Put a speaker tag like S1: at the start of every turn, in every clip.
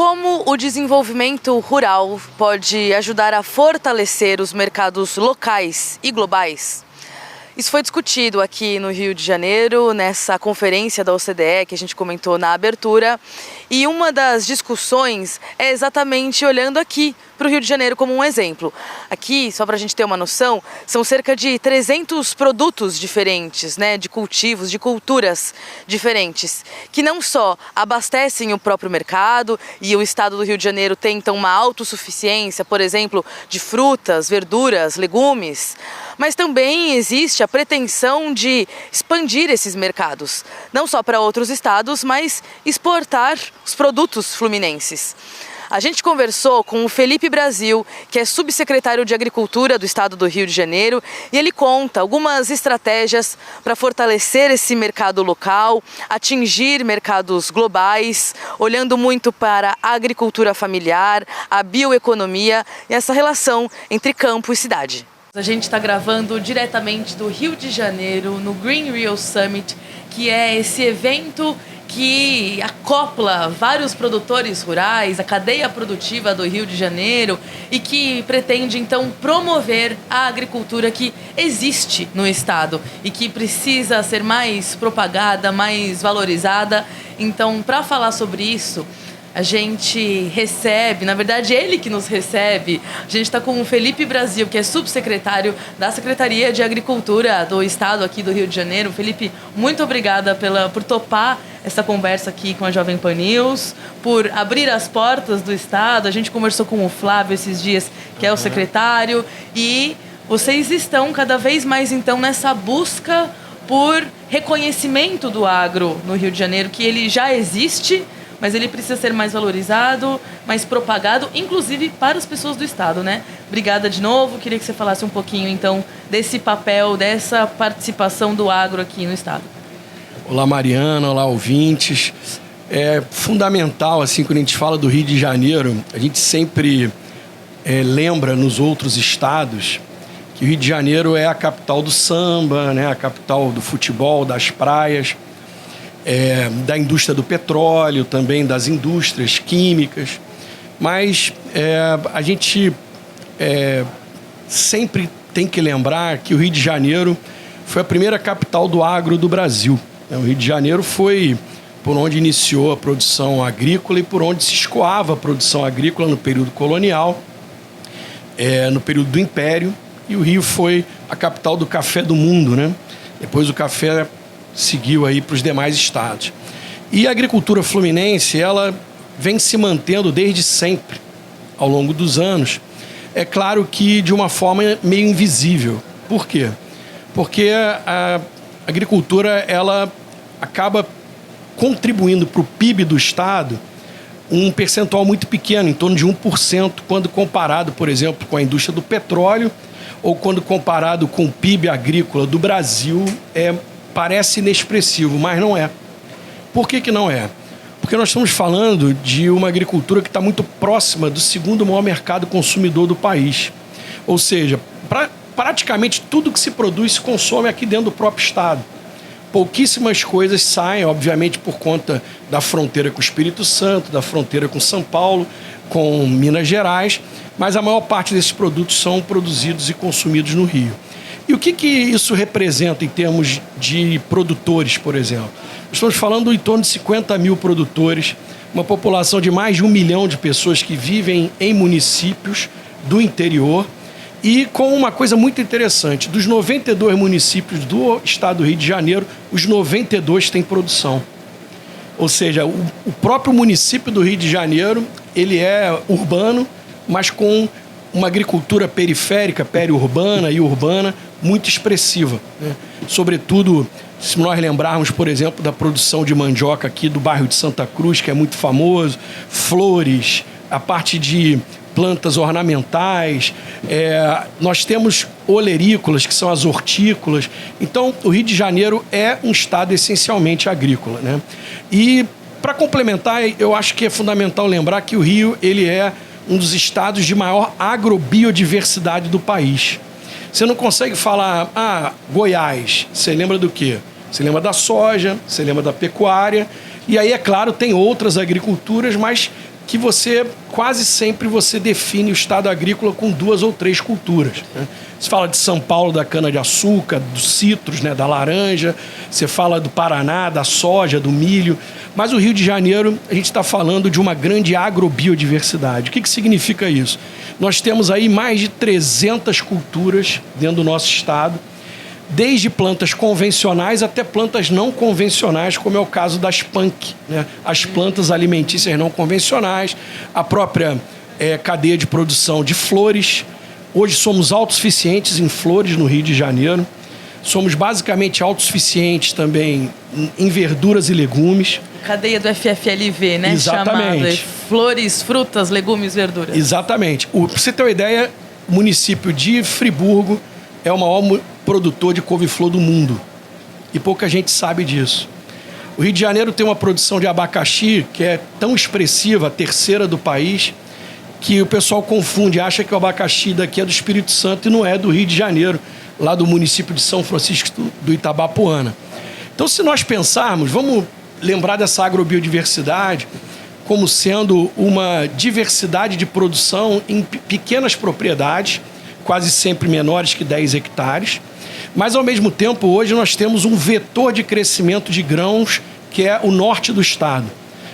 S1: Como o desenvolvimento rural pode ajudar a fortalecer os mercados locais e globais? Isso foi discutido aqui no Rio de Janeiro, nessa conferência da OCDE que a gente comentou na abertura. E uma das discussões é exatamente olhando aqui para o Rio de Janeiro como um exemplo. Aqui, só para a gente ter uma noção, são cerca de 300 produtos diferentes, de cultivos, de culturas diferentes, que não só abastecem o próprio mercado, e o estado do Rio de Janeiro tem então uma autossuficiência, por exemplo, de frutas, verduras, legumes, mas também existe a pretensão de expandir esses mercados, não só para outros estados, mas exportar os produtos fluminenses. A gente conversou com o Felipe Brasil, que é subsecretário de Agricultura do estado do Rio de Janeiro, e ele conta algumas estratégias para fortalecer esse mercado local, atingir mercados globais, olhando muito para a agricultura familiar, a bioeconomia e essa relação entre campo e cidade. A gente está gravando diretamente do Rio de Janeiro, no Green Rio Summit, que é esse evento que acopla vários produtores rurais, a cadeia produtiva do Rio de Janeiro, e que pretende então promover a agricultura que existe no estado e que precisa ser mais propagada, mais valorizada. Então, para falar sobre isso, a gente recebe, na verdade ele que nos recebe, a gente está com o Felipe Brasil, que é subsecretário da Secretaria de Agricultura do estado aqui do Rio de Janeiro. Felipe, muito obrigada por topar essa conversa aqui com a Jovem Pan News, por abrir as portas do estado. A gente conversou com o Flávio esses dias, que é o secretário, e vocês estão cada vez mais então nessa busca por reconhecimento do agro no Rio de Janeiro, que ele já existe, mas ele precisa ser mais valorizado, mais propagado, inclusive para as pessoas do estado, Obrigada de novo. Queria que você falasse um pouquinho, então, desse papel, dessa participação do agro aqui no estado.
S2: Olá, Mariana. Olá, ouvintes. É fundamental, assim, quando a gente fala do Rio de Janeiro, a gente sempre lembra nos outros estados que o Rio de Janeiro é a capital do samba, a capital do futebol, das praias, da indústria do petróleo, também das indústrias químicas, mas a gente sempre tem que lembrar que o Rio de Janeiro foi a primeira capital do agro do Brasil. O Rio de Janeiro foi por onde iniciou a produção agrícola e por onde se escoava a produção agrícola no período colonial, no período do Império, e o Rio foi a capital do café do mundo, Depois o café seguiu aí para os demais estados. E a agricultura fluminense, ela vem se mantendo desde sempre, ao longo dos anos. É claro que de uma forma meio invisível. Por quê? Porque a agricultura, ela acaba contribuindo para o PIB do estado um percentual muito pequeno, em torno de 1%, quando comparado, por exemplo, com a indústria do petróleo, ou quando comparado com o PIB agrícola do Brasil, parece inexpressivo, mas não é. Por que não é? Porque nós estamos falando de uma agricultura que está muito próxima do segundo maior mercado consumidor do país. Ou seja, praticamente tudo que se produz se consome aqui dentro do próprio estado. Pouquíssimas coisas saem, obviamente, por conta da fronteira com o Espírito Santo, da fronteira com São Paulo, com Minas Gerais, mas a maior parte desses produtos são produzidos e consumidos no Rio. E o que isso representa em termos de produtores, por exemplo? Estamos falando em torno de 50 mil produtores, uma população de mais de 1 milhão de pessoas que vivem em municípios do interior, e com uma coisa muito interessante: dos 92 municípios do estado do Rio de Janeiro, os 92 têm produção. Ou seja, o próprio município do Rio de Janeiro, ele é urbano, mas com uma agricultura periférica, periurbana e urbana muito expressiva, Sobretudo, se nós lembrarmos, por exemplo, da produção de mandioca aqui do bairro de Santa Cruz, que é muito famoso, flores, a parte de plantas ornamentais, nós temos olerícolas, que são as hortícolas. Então, o Rio de Janeiro é um estado essencialmente agrícola, E, para complementar, eu acho que é fundamental lembrar que o Rio, ele é um dos estados de maior agrobiodiversidade do país. Você não consegue falar, Goiás, você lembra do quê? Você lembra da soja, você lembra da pecuária, e aí, é claro, tem outras agriculturas, mas que quase sempre você define o estado agrícola com 2 ou 3 culturas, né? Você fala de São Paulo, da cana-de-açúcar, dos citros, né, da laranja, você fala do Paraná, da soja, do milho, mas o Rio de Janeiro, a gente está falando de uma grande agrobiodiversidade. O que significa isso? Nós temos aí mais de 300 culturas dentro do nosso estado, desde plantas convencionais até plantas não convencionais, como é o caso das PANC, né? As plantas alimentícias não convencionais, a própria cadeia de produção de flores. Hoje somos autossuficientes em flores no Rio de Janeiro, somos basicamente autossuficientes também em verduras e legumes.
S1: Cadeia do FFLV, né?
S2: Exatamente.
S1: Chamado flores, frutas, legumes, verduras.
S2: Exatamente. Para você ter uma ideia, o município de Friburgo é o maior produtor de couve-flor do mundo. E pouca gente sabe disso. O Rio de Janeiro tem uma produção de abacaxi que é tão expressiva, a terceira do país, que o pessoal confunde, acha que o abacaxi daqui é do Espírito Santo e não é do Rio de Janeiro, lá do município de São Francisco do Itabapoana. Então, se nós pensarmos, vamos lembrar dessa agrobiodiversidade como sendo uma diversidade de produção em pequenas propriedades, quase sempre menores que 10 hectares, mas, ao mesmo tempo, hoje nós temos um vetor de crescimento de grãos que é o norte do estado.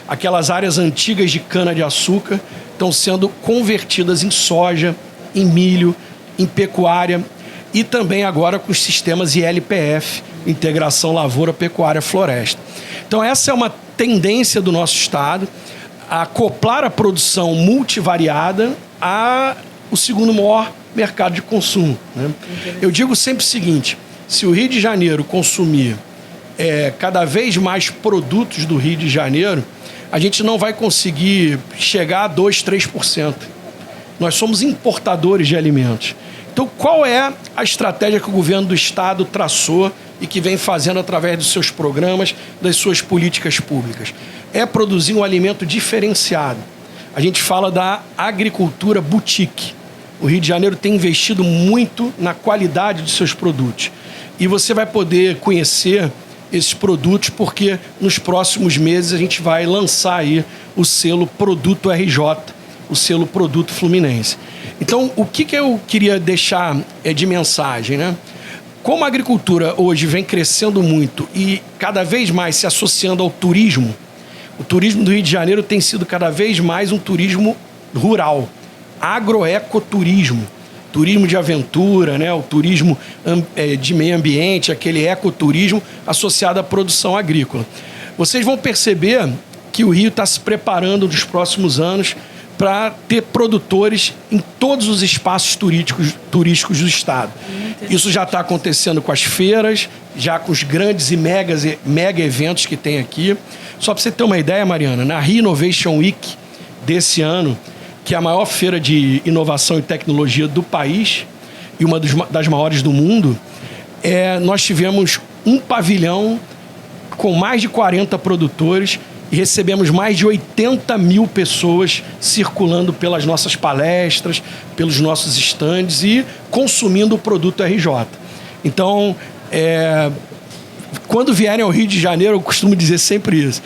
S2: Aquelas áreas antigas de cana-de-açúcar estão sendo convertidas em soja, em milho, em pecuária e também agora com os sistemas ILPF, Integração Lavoura, Pecuária, Floresta. Então essa é uma tendência do nosso estado, a acoplar a produção multivariada ao segundo maior mercado de consumo, né? Eu digo sempre o seguinte, se o Rio de Janeiro consumir cada vez mais produtos do Rio de Janeiro, a gente não vai conseguir chegar a 2%, 3%. Nós somos importadores de alimentos. Então, qual é a estratégia que o governo do estado traçou e que vem fazendo através dos seus programas, das suas políticas públicas? É produzir um alimento diferenciado. A gente fala da agricultura boutique. O Rio de Janeiro tem investido muito na qualidade de seus produtos. E você vai poder conhecer esses produtos, porque nos próximos meses a gente vai lançar aí o selo Produto RJ, o selo Produto Fluminense. Então, o que eu queria deixar de mensagem, né? Como a agricultura hoje vem crescendo muito e cada vez mais se associando ao turismo, o turismo do Rio de Janeiro tem sido cada vez mais um turismo rural, agroecoturismo. Turismo de aventura, né? O turismo de meio ambiente, aquele ecoturismo associado à produção agrícola. Vocês vão perceber que o Rio está se preparando nos próximos anos para ter produtores em todos os espaços turísticos do estado. Isso já está acontecendo com as feiras, já com os grandes e mega eventos que tem aqui. Só para você ter uma ideia, Mariana, na Rio Innovation Week desse ano, que é a maior feira de inovação e tecnologia do país e uma das maiores do mundo, nós tivemos um pavilhão com mais de 40 produtores e recebemos mais de 80 mil pessoas circulando pelas nossas palestras, pelos nossos estandes e consumindo o produto RJ. Então, quando vierem ao Rio de Janeiro, eu costumo dizer sempre isso.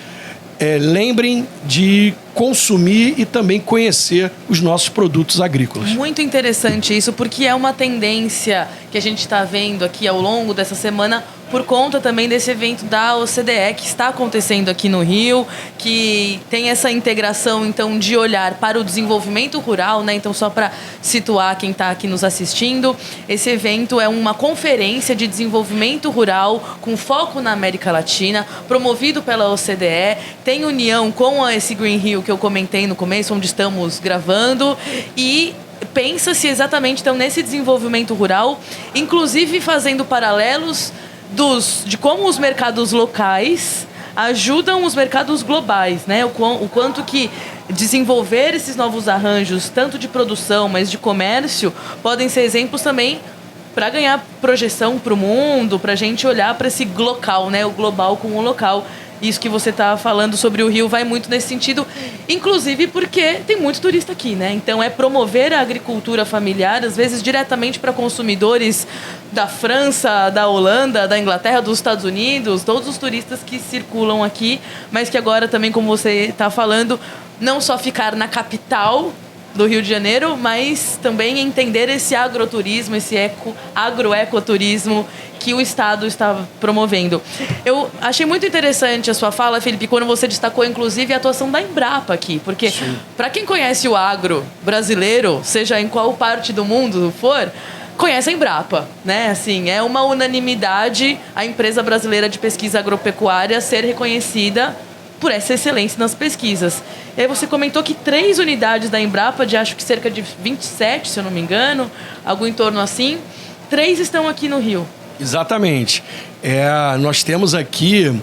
S2: Lembrem de consumir e também conhecer os nossos produtos agrícolas.
S1: Muito interessante isso, porque é uma tendência que a gente está vendo aqui ao longo dessa semana por conta também desse evento da OCDE que está acontecendo aqui no Rio, que tem essa integração, então, de olhar para o desenvolvimento rural, né? Então, só para situar quem está aqui nos assistindo, esse evento é uma conferência de desenvolvimento rural com foco na América Latina, promovido pela OCDE, tem união com esse Green Rio que eu comentei no começo, onde estamos gravando, e pensa-se exatamente, então, nesse desenvolvimento rural, inclusive fazendo paralelos de como os mercados locais ajudam os mercados globais, né? O quanto que desenvolver esses novos arranjos, tanto de produção, mas de comércio, podem ser exemplos também para ganhar projeção para o mundo, para a gente olhar para esse local, né? O global com o local. Isso que você está falando sobre o Rio vai muito nesse sentido, inclusive porque tem muito turista aqui, né? Então, é promover a agricultura familiar, às vezes diretamente para consumidores da França, da Holanda, da Inglaterra, dos Estados Unidos, todos os turistas que circulam aqui, mas que agora também, como você está falando, não só ficar na capital do Rio de Janeiro, mas também entender esse agroturismo, esse agroecoturismo que o Estado está promovendo. Eu achei muito interessante a sua fala, Felipe, quando você destacou, inclusive, a atuação da Embrapa aqui, porque para quem conhece o agro brasileiro, seja em qual parte do mundo for, conhece a Embrapa, né? Assim, é uma unanimidade a empresa brasileira de pesquisa agropecuária ser reconhecida por essa excelência nas pesquisas. E aí você comentou que 3 unidades da Embrapa, de acho que cerca de 27, se eu não me engano, algo em torno assim, 3 estão aqui no Rio.
S2: Exatamente. Nós temos aqui,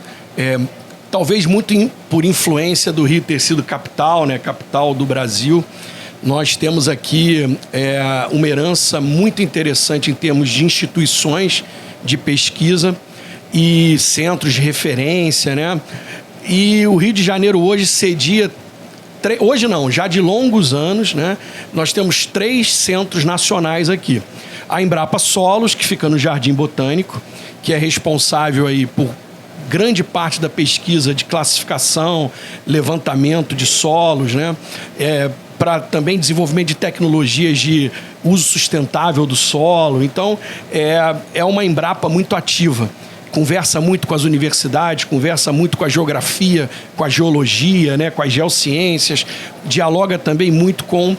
S2: talvez muito por influência do Rio ter sido capital, né, capital do Brasil, nós temos aqui uma herança muito interessante em termos de instituições de pesquisa e centros de referência, né? E o Rio de Janeiro hoje cedia, hoje não, já de longos anos, né? Nós temos 3 centros nacionais aqui. A Embrapa Solos, que fica no Jardim Botânico, que é responsável aí por grande parte da pesquisa de classificação, levantamento de solos, né? Para também desenvolvimento de tecnologias de uso sustentável do solo. Então, é uma Embrapa muito ativa. Conversa muito com as universidades, conversa muito com a geografia, com a geologia, né, com as geociências, dialoga também muito com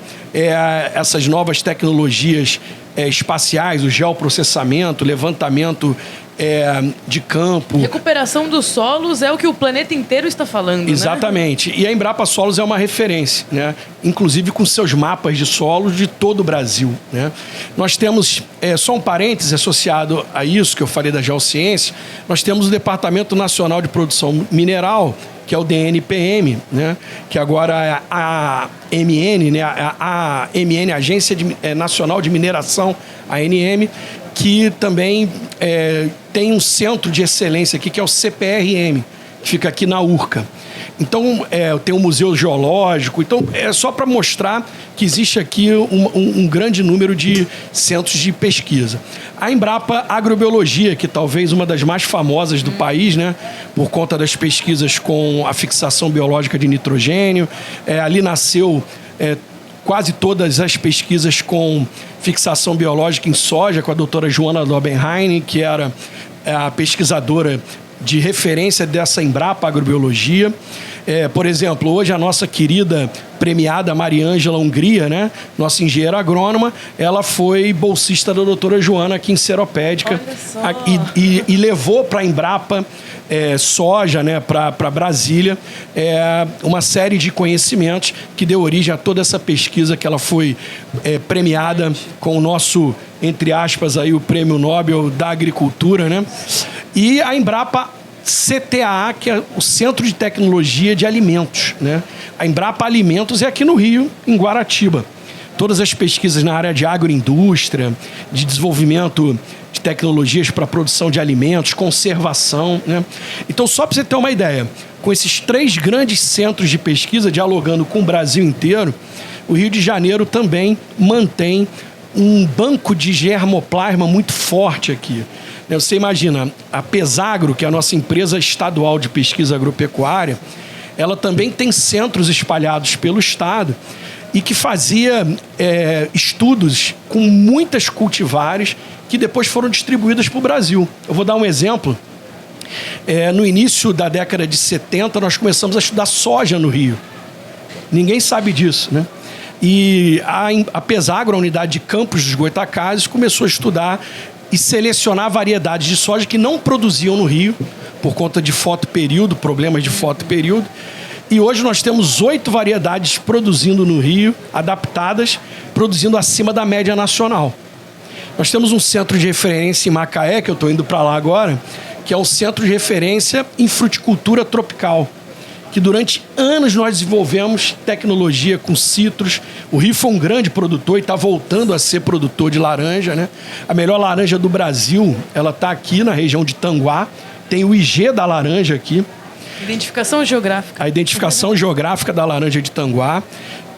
S2: essas novas tecnologias espaciais, o geoprocessamento, levantamento de campo.
S1: Recuperação dos solos é o que o planeta inteiro está falando,
S2: exatamente. Né? E a Embrapa Solos é uma referência, né? Inclusive com seus mapas de solos de todo o Brasil, né? Nós temos, só um parêntese associado a isso que eu falei da geociência, nós temos o Departamento Nacional de Produção Mineral, que é o DNPM, né? Que agora é a AMN, né? A AMN, Agência Nacional de Mineração, ANM, que também tem um centro de excelência aqui, que é o CPRM, que fica aqui na Urca. Então, tem um museu geológico. Então, é só para mostrar que existe aqui um grande número de centros de pesquisa. A Embrapa Agrobiologia, que talvez uma das mais famosas do país, né, por conta das pesquisas com a fixação biológica de nitrogênio. Ali nasceu quase todas as pesquisas com fixação biológica em soja, com a doutora Joana Dobenheim, que era a pesquisadora de referência dessa Embrapa Agrobiologia. Por exemplo, hoje a nossa querida premiada Mariângela Hungria, né, nossa engenheira agrônoma, ela foi bolsista da doutora Joana aqui em Seropédica e levou para a Embrapa soja, né, para Brasília, uma série de conhecimentos que deu origem a toda essa pesquisa que ela foi premiada com o nosso, entre aspas, aí, o Prêmio Nobel da Agricultura, né? E a Embrapa CTAA, que é o Centro de Tecnologia de Alimentos, né? A Embrapa Alimentos é aqui no Rio, em Guaratiba. Todas as pesquisas na área de agroindústria, de desenvolvimento de tecnologias para a produção de alimentos, conservação, né? Então, só para você ter uma ideia, com esses 3 grandes centros de pesquisa, dialogando com o Brasil inteiro, o Rio de Janeiro também mantém um banco de germoplasma muito forte aqui. Você imagina, a Pesagro, que é a nossa empresa estadual de pesquisa agropecuária, ela também tem centros espalhados pelo estado e que fazia estudos com muitas cultivares que depois foram distribuídas para o Brasil. Eu vou dar um exemplo. No início da década de 70, nós começamos a estudar soja no Rio. Ninguém sabe disso, né? E a Pesagro, a unidade de Campos dos Goytacazes, começou a estudar e selecionar variedades de soja que não produziam no Rio, por conta de fotoperíodo, problemas de fotoperíodo. E hoje nós temos 8 variedades produzindo no Rio, adaptadas, produzindo acima da média nacional. Nós temos um centro de referência em Macaé, que eu estou indo para lá agora, que é um centro de referência em fruticultura tropical, que durante anos nós desenvolvemos tecnologia com citros. O Rio foi um grande produtor e está voltando a ser produtor de laranja, né? A melhor laranja do Brasil, ela está aqui na região de Tanguá. Tem o IG da laranja aqui.
S1: Identificação geográfica.
S2: A identificação geográfica da laranja de Tanguá.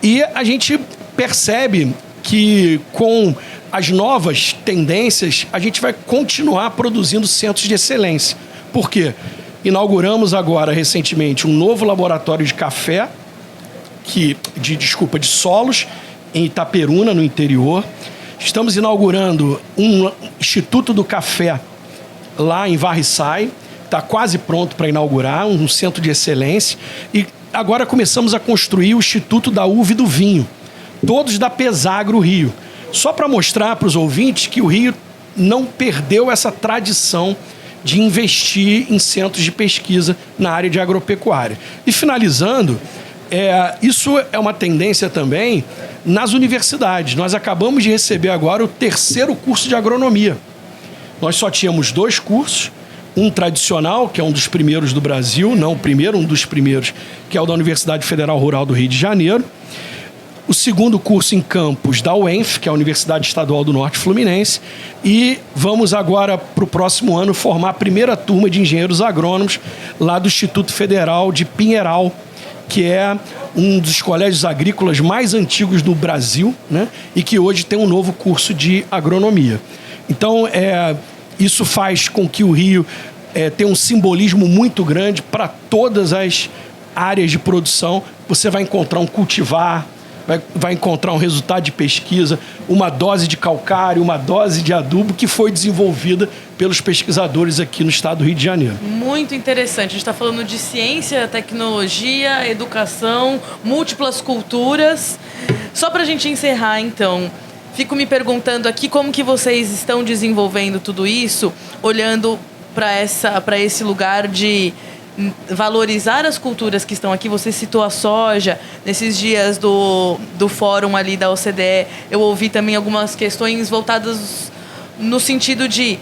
S2: E a gente percebe que com as novas tendências, a gente vai continuar produzindo centros de excelência. Por quê? Inauguramos agora, recentemente, um novo laboratório de café de solos em Itaperuna, no interior. Estamos inaugurando um Instituto do Café lá em Varriçai. Está quase pronto para inaugurar, um centro de excelência. E agora começamos a construir o Instituto da Uva e do Vinho, todos da Pesagro Rio. Só para mostrar para os ouvintes que o Rio não perdeu essa tradição de investir em centros de pesquisa na área de agropecuária. E finalizando, isso é uma tendência também nas universidades. Nós acabamos de receber agora o 3º curso de agronomia. Nós só tínhamos 2 cursos, um tradicional, que é um dos primeiros do Brasil, não o primeiro, um dos primeiros, que é o da Universidade Federal Rural do Rio de Janeiro. O 2º curso em campus da UENF, que é a Universidade Estadual do Norte Fluminense. E vamos agora, para o próximo ano, formar a primeira turma de engenheiros agrônomos lá do Instituto Federal de Pinheiral, que é um dos colégios agrícolas mais antigos do Brasil, né? E que hoje tem um novo curso de agronomia. Então, isso faz com que o Rio tenha um simbolismo muito grande para todas as áreas de produção. Você vai encontrar um cultivar, vai encontrar um resultado de pesquisa, uma dose de calcário, uma dose de adubo que foi desenvolvida pelos pesquisadores aqui no estado do Rio de Janeiro.
S1: Muito interessante. A gente está falando de ciência, tecnologia, educação, múltiplas culturas. Só para a gente encerrar, então, fico me perguntando aqui como que vocês estão desenvolvendo tudo isso, olhando para esse lugar de valorizar as culturas que estão aqui. Você citou a soja. Nesses dias do fórum ali da OCDE, eu ouvi também algumas questões voltadas no sentido de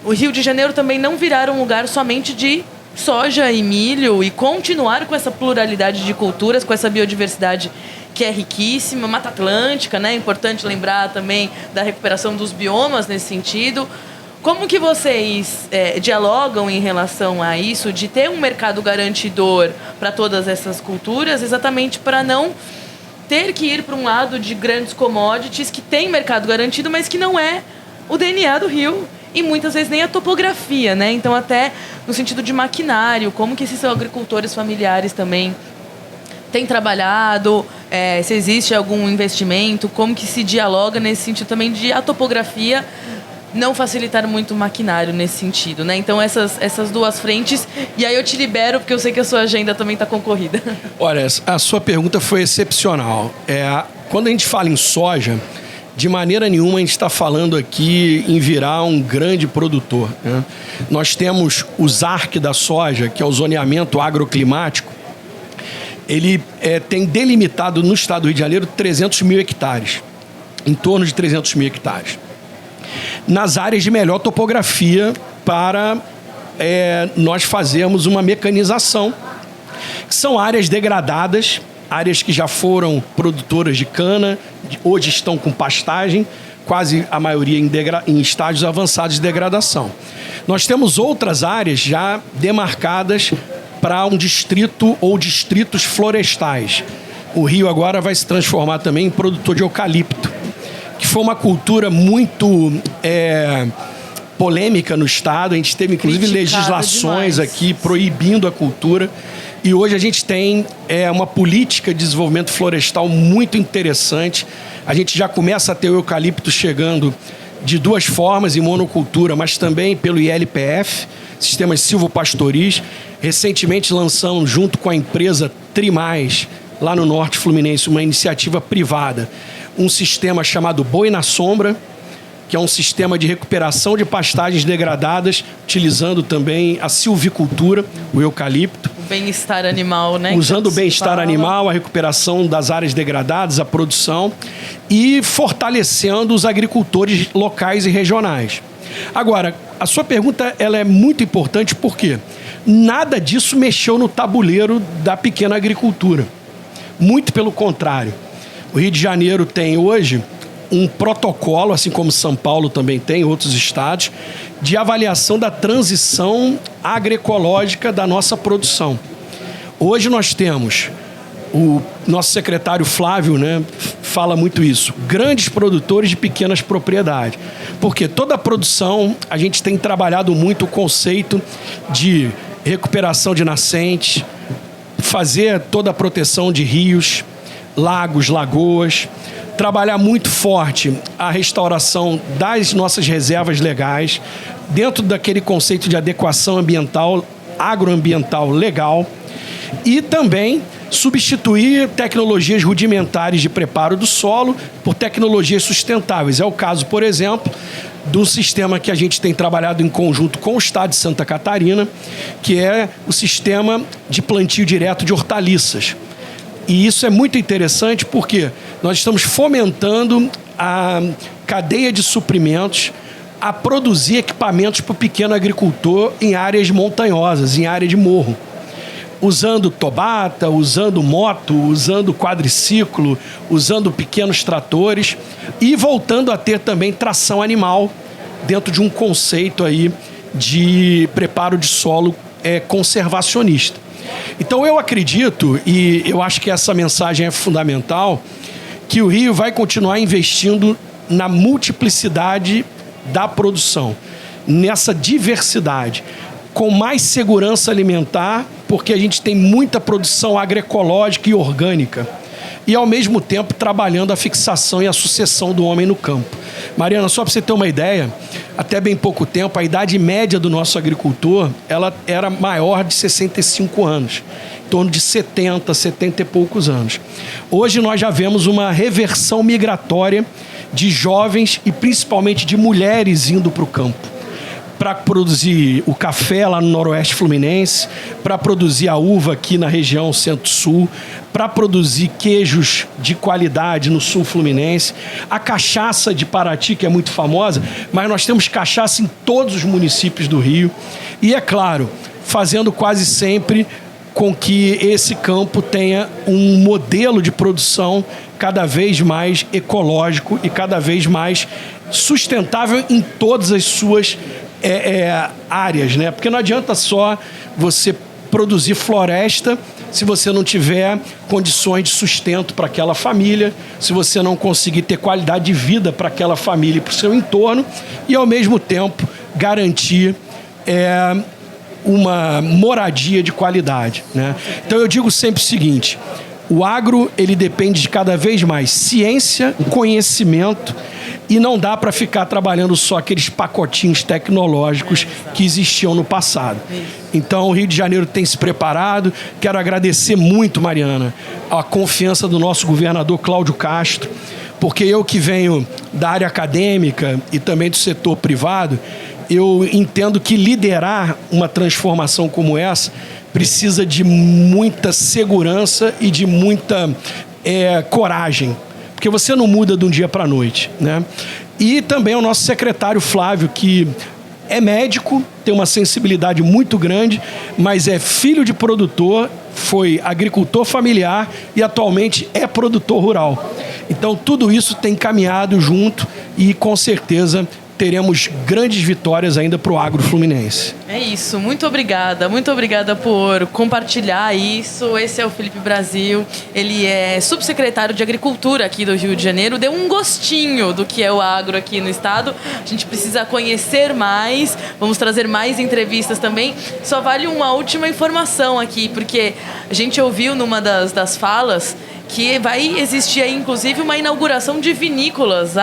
S1: o Rio de Janeiro também não virar um lugar somente de soja e milho e continuar com essa pluralidade de culturas, com essa biodiversidade que é riquíssima, Mata Atlântica, né? É importante lembrar também da recuperação dos biomas nesse sentido. Como que vocês dialogam em relação a isso, de ter um mercado garantidor para todas essas culturas, exatamente para não ter que ir para um lado de grandes commodities que tem mercado garantido, mas que não é o DNA do Rio e muitas vezes nem a topografia, né? Então, até no sentido de maquinário, como que esses agricultores familiares também têm trabalhado, se existe algum investimento, como que se dialoga nesse sentido também de a topografia não facilitar muito o maquinário nesse sentido, né? Então, essas duas frentes. E aí eu te libero, porque eu sei que a sua agenda também está concorrida.
S2: Olha, a sua pergunta foi excepcional. Quando a gente fala em soja, de maneira nenhuma a gente está falando aqui em virar um grande produtor, né? Nós temos o ZARC da soja, que é o zoneamento agroclimático. Ele tem delimitado no estado do Rio de Janeiro 300 mil hectares, em torno de 300 mil hectares, nas áreas de melhor topografia para nós fazermos uma mecanização. São áreas degradadas, áreas que já foram produtoras de cana, hoje estão com pastagem, quase a maioria em estágios avançados de degradação. Nós temos outras áreas já demarcadas para um distrito ou distritos florestais. O Rio agora vai se transformar também em produtor de eucalipto, que foi uma cultura muito polêmica no estado. A gente teve, inclusive, legislações aqui proibindo a cultura. E hoje a gente tem uma política de desenvolvimento florestal muito interessante. A gente já começa a ter o eucalipto chegando de duas formas, em monocultura, mas também pelo ILPF, sistemas silvopastoris. Recentemente lançamos, junto com a empresa Trimais, lá no Norte Fluminense, uma iniciativa privada, um sistema chamado Boi na Sombra, que é um sistema de recuperação de pastagens degradadas, utilizando também a silvicultura, o eucalipto.
S1: O bem-estar animal, né?
S2: Usando o bem-estar animal, a recuperação das áreas degradadas, a produção, e fortalecendo os agricultores locais e regionais. Agora, a sua pergunta ela é muito importante porque nada disso mexeu no tabuleiro da pequena agricultura. Muito pelo contrário. O Rio de Janeiro tem hoje um protocolo, assim como São Paulo também tem, outros estados, de avaliação da transição agroecológica da nossa produção. Hoje nós temos, o nosso secretário Flávio, né, fala muito isso, grandes produtores de pequenas propriedades. Porque toda a produção, a gente tem trabalhado muito o conceito de recuperação de nascentes, fazer toda a proteção de rios, lagos, lagoas, trabalhar muito forte a restauração das nossas reservas legais, dentro daquele conceito de adequação ambiental, agroambiental legal, e também substituir tecnologias rudimentares de preparo do solo por tecnologias sustentáveis. É o caso, por exemplo, do sistema que a gente tem trabalhado em conjunto com o Estado de Santa Catarina, que é o sistema de plantio direto de hortaliças. E isso é muito interessante porque nós estamos fomentando a cadeia de suprimentos a produzir equipamentos para o pequeno agricultor em áreas montanhosas, em área de morro. Usando tobata, usando moto, usando quadriciclo, usando pequenos tratores e voltando a ter também tração animal dentro de um conceito aí de preparo de solo conservacionista. Então eu acredito, e eu acho que essa mensagem é fundamental, que o Rio vai continuar investindo na multiplicidade da produção, nessa diversidade, com mais segurança alimentar, porque a gente tem muita produção agroecológica e orgânica, e ao mesmo tempo trabalhando a fixação e a sucessão do homem no campo. Mariana, só para você ter uma ideia, até bem pouco tempo, a idade média do nosso agricultor ela era maior de 65 anos, em torno de 70 e poucos anos. Hoje nós já vemos uma reversão migratória de jovens e principalmente de mulheres indo para o campo, para produzir o café lá no Noroeste Fluminense, para produzir a uva aqui na região Centro-Sul, para produzir queijos de qualidade no Sul Fluminense, a cachaça de Paraty, que é muito famosa, mas nós temos cachaça em todos os municípios do Rio. E, é claro, fazendo quase sempre com que esse campo tenha um modelo de produção cada vez mais ecológico e cada vez mais sustentável em todas as suas áreas, né? Porque não adianta só você produzir floresta se você não tiver condições de sustento para aquela família, se você não conseguir ter qualidade de vida para aquela família e para o seu entorno, e ao mesmo tempo garantir uma moradia de qualidade, né? Então eu digo sempre o seguinte: o agro ele depende de cada vez mais ciência, conhecimento, e não dá para ficar trabalhando só aqueles pacotinhos tecnológicos que existiam no passado. Então o Rio de Janeiro tem se preparado. Quero agradecer muito, Mariana, a confiança do nosso governador Cláudio Castro, porque eu que venho da área acadêmica e também do setor privado, eu entendo que liderar uma transformação como essa precisa de muita segurança e de muita coragem, porque você não muda de um dia para a noite, né? E também o nosso secretário Flávio, que é médico, tem uma sensibilidade muito grande, mas é filho de produtor, foi agricultor familiar e atualmente é produtor rural. Então tudo isso tem caminhado junto e com certeza teremos grandes vitórias ainda para o agro fluminense.
S1: É isso, muito obrigada por compartilhar isso. Esse é o Felipe Brasil, ele é subsecretário de Agricultura aqui do Rio de Janeiro, deu um gostinho do que é o agro aqui no estado. A gente precisa conhecer mais, vamos trazer mais entrevistas também. Só vale uma última informação aqui, porque a gente ouviu numa das falas que vai existir aí, inclusive, uma inauguração de vinícolas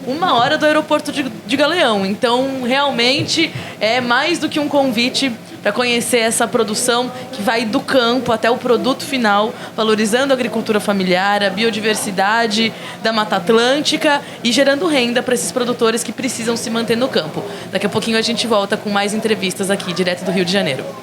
S1: 1 hora do aeroporto de Galeão. Então, realmente, é mais do que um convite para conhecer essa produção que vai do campo até o produto final, valorizando a agricultura familiar, a biodiversidade da Mata Atlântica e gerando renda para esses produtores que precisam se manter no campo. Daqui a pouquinho a gente volta com mais entrevistas aqui, direto do Rio de Janeiro.